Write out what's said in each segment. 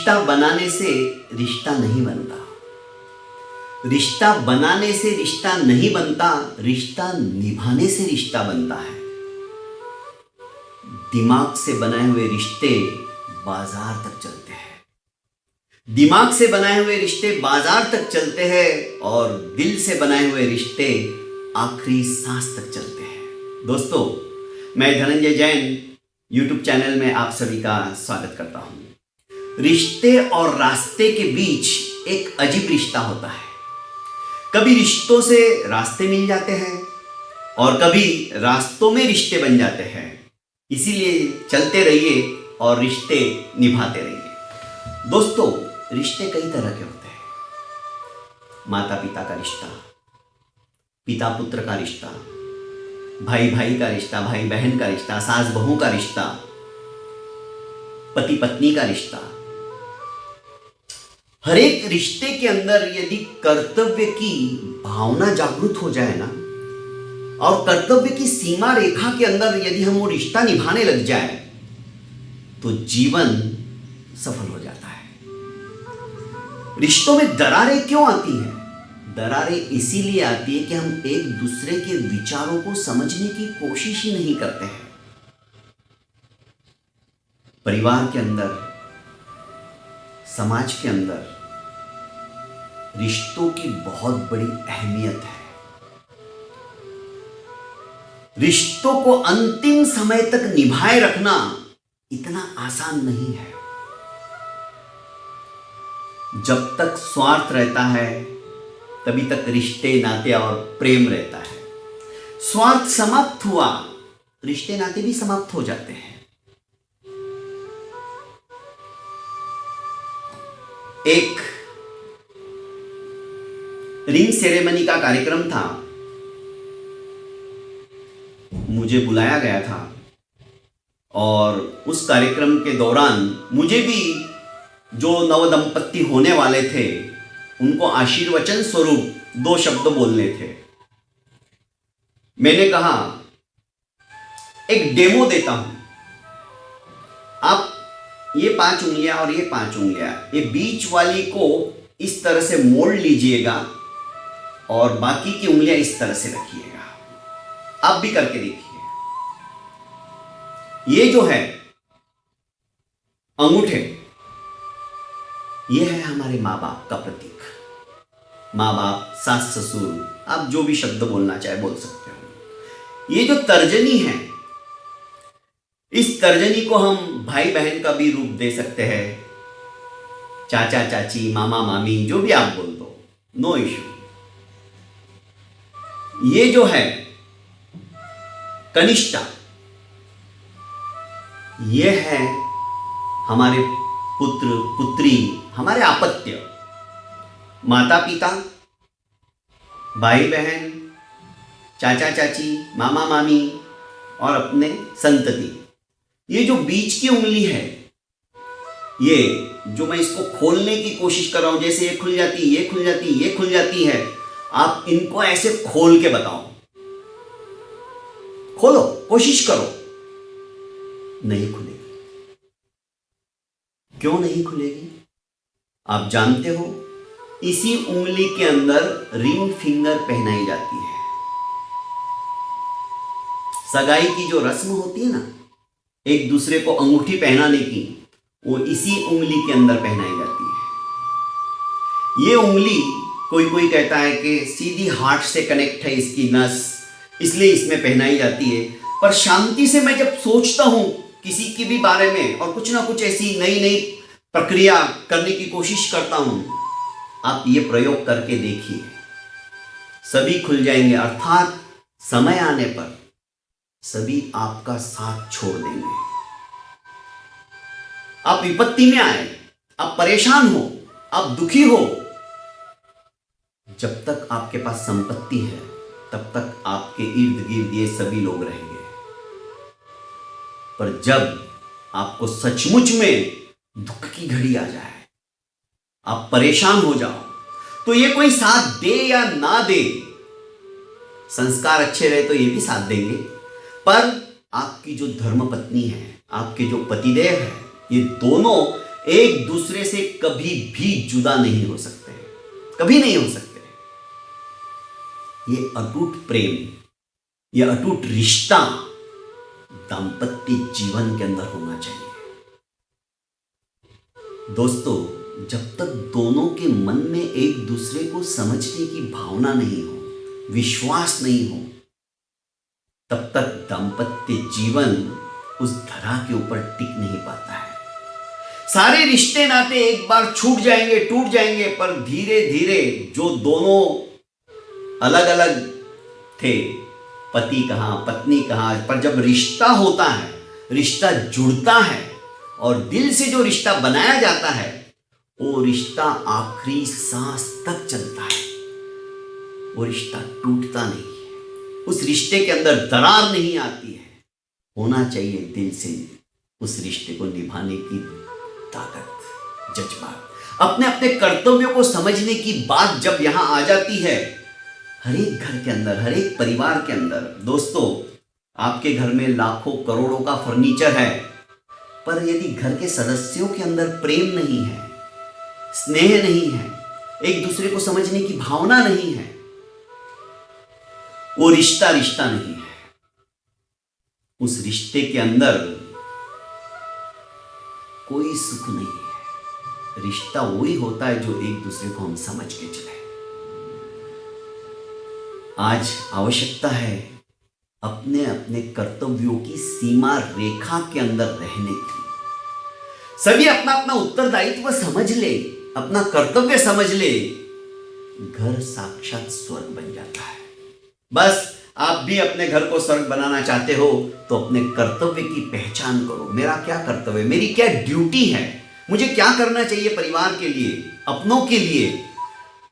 रिश्ता बनाने से रिश्ता नहीं बनता, रिश्ता बनाने से रिश्ता नहीं बनता, रिश्ता निभाने से रिश्ता बनता है। दिमाग से बनाए हुए रिश्ते बाजार तक चलते हैं, दिमाग से बनाए हुए रिश्ते बाजार तक चलते हैं और दिल से बनाए हुए रिश्ते आखिरी सांस तक चलते हैं। दोस्तों, मैं धनंजय जैन YouTube चैनल में आप सभी का स्वागत करता हूं। रिश्ते और रास्ते के बीच एक अजीब रिश्ता होता है। कभी रिश्तों से रास्ते मिल जाते हैं और कभी रास्तों में रिश्ते बन जाते हैं। इसीलिए चलते रहिए और रिश्ते निभाते रहिए। दोस्तों, रिश्ते कई तरह के होते हैं। माता पिता का रिश्ता, पिता पुत्र का रिश्ता, भाई भाई का रिश्ता, भाई बहन का रिश्ता, सास बहू का रिश्ता, पति पत्नी का रिश्ता। हर एक रिश्ते के अंदर यदि कर्तव्य की भावना जागृत हो जाए ना, और कर्तव्य की सीमा रेखा के अंदर यदि हम वो रिश्ता निभाने लग जाए, तो जीवन सफल हो जाता है। रिश्तों में दरारें क्यों आती हैं? दरारें इसीलिए आती है कि हम एक दूसरे के विचारों को समझने की कोशिश ही नहीं करते हैं। परिवार के अंदर, समाज के अंदर रिश्तों की बहुत बड़ी अहमियत है। रिश्तों को अंतिम समय तक निभाए रखना इतना आसान नहीं है। जब तक स्वार्थ रहता है तभी तक रिश्ते, नाते और प्रेम रहता है। स्वार्थ समाप्त हुआ, रिश्ते नाते भी समाप्त हो जाते हैं। एक रिंग सेरेमनी का कार्यक्रम था, मुझे बुलाया गया था और उस कार्यक्रम के दौरान मुझे भी जो नवदंपति होने वाले थे उनको आशीर्वचन स्वरूप 2 शब्द बोलने थे। मैंने कहा, एक डेमो देता हूं, आप ये 5 उंगलियां और ये 5 उंगलियां, ये बीच वाली को इस तरह से मोड़ लीजिएगा और बाकी की उंगलियां इस तरह से रखिएगा। आप भी करके देखिए। ये जो है अंगूठे, ये है हमारे माँ बाप का प्रतीक। माँ बाप, सास ससुर, आप जो भी शब्द बोलना चाहे बोल सकते हो। ये जो तर्जनी है, इस तर्जनी को हम भाई बहन का भी रूप दे सकते हैं। चाचा चाची, मामा मामी, जो भी आप बोल दो, नो इश्यू। ये जो है कनिष्ठा, ये है हमारे पुत्र पुत्री, हमारे अपत्य। माता पिता, भाई बहन, चाचा चाची, मामा मामी और अपने संतति। ये जो बीच की उंगली है, ये जो मैं इसको खोलने की कोशिश कर रहा हूं, जैसे ये खुल जाती, ये खुल जाती, ये खुल जाती है, आप इनको ऐसे खोल के बताओ। खोलो, कोशिश करो। नहीं खुलेगी। क्यों नहीं खुलेगी? आप जानते हो, इसी उंगली के अंदर रिंग फिंगर पहनाई जाती है। सगाई की जो रस्म होती है ना, एक दूसरे को अंगूठी पहनाने की, वो इसी उंगली के अंदर पहनाई जाती है। ये उंगली, कोई कहता है कि सीधी हार्ट से कनेक्ट है इसकी नस, इसलिए इसमें पहनाई जाती है। पर शांति से मैं जब सोचता हूं किसी के भी बारे में और कुछ ना कुछ ऐसी नई नई प्रक्रिया करने की कोशिश करता हूं, आप ये प्रयोग करके देखिए, सभी खुल जाएंगे। अर्थात समय आने पर सभी आपका साथ छोड़ देंगे। आप विपत्ति में आए, आप परेशान हो, आप दुखी हो, जब तक आपके पास संपत्ति है तब तक आपके इर्द गिर्द ये सभी लोग रहेंगे। पर जब आपको सचमुच में दुख की घड़ी आ जाए, आप परेशान हो जाओ, तो ये कोई साथ दे या ना दे, संस्कार अच्छे रहे तो ये भी साथ देंगे, पर आपकी जो धर्मपत्नी है, आपके जो पतिदेव है, ये दोनों एक दूसरे से कभी भी जुदा नहीं हो सकते, कभी नहीं हो सकते। ये अटूट प्रेम, ये अटूट रिश्ता दाम्पत्य जीवन के अंदर होना चाहिए। दोस्तों, जब तक दोनों के मन में एक दूसरे को समझने की भावना नहीं हो, विश्वास नहीं हो, तब तक दाम्पत्य जीवन उस धरा के ऊपर टिक नहीं पाता है। सारे रिश्ते नाते एक बार छूट जाएंगे, टूट जाएंगे, पर धीरे धीरे जो दोनों अलग अलग थे, पति कहां पत्नी कहां, पर जब रिश्ता होता है, रिश्ता जुड़ता है और दिल से जो रिश्ता बनाया जाता है, वो रिश्ता आखिरी सांस तक चलता है। वो रिश्ता टूटता नहीं है, उस रिश्ते के अंदर दरार नहीं आती है। होना चाहिए दिल से उस रिश्ते को निभाने की ताकत, जज्बात। अपने अपने कर्तव्यों को समझने की बात जब यहां आ जाती है, हर एक घर के अंदर, हर एक परिवार के अंदर। दोस्तों, आपके घर में लाखों करोड़ों का फर्नीचर है, पर यदि घर के सदस्यों के अंदर प्रेम नहीं है, स्नेह नहीं है, एक दूसरे को समझने की भावना नहीं है, वो रिश्ता रिश्ता नहीं है। उस रिश्ते के अंदर कोई सुख नहीं है। रिश्ता वही होता है जो एक दूसरे को हम समझ के चले। आज आवश्यकता है अपने अपने कर्तव्यों की सीमा रेखा के अंदर रहने की। सभी अपना अपना उत्तरदायित्व समझ ले, अपना कर्तव्य समझ ले, घर साक्षात स्वर्ग बन जाता है। बस आप भी अपने घर को स्वर्ग बनाना चाहते हो तो अपने कर्तव्य की पहचान करो। मेरा क्या कर्तव्य, मेरी क्या ड्यूटी है, मुझे क्या करना चाहिए परिवार के लिए, अपनों के लिए।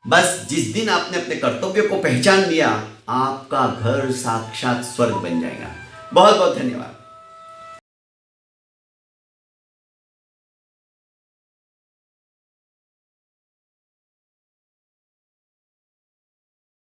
बस जिस दिन आपने अपने कर्तव्य को पहचान लिया, आपका घर साक्षात स्वर्ग बन जाएगा। बहुत बहुत धन्यवाद।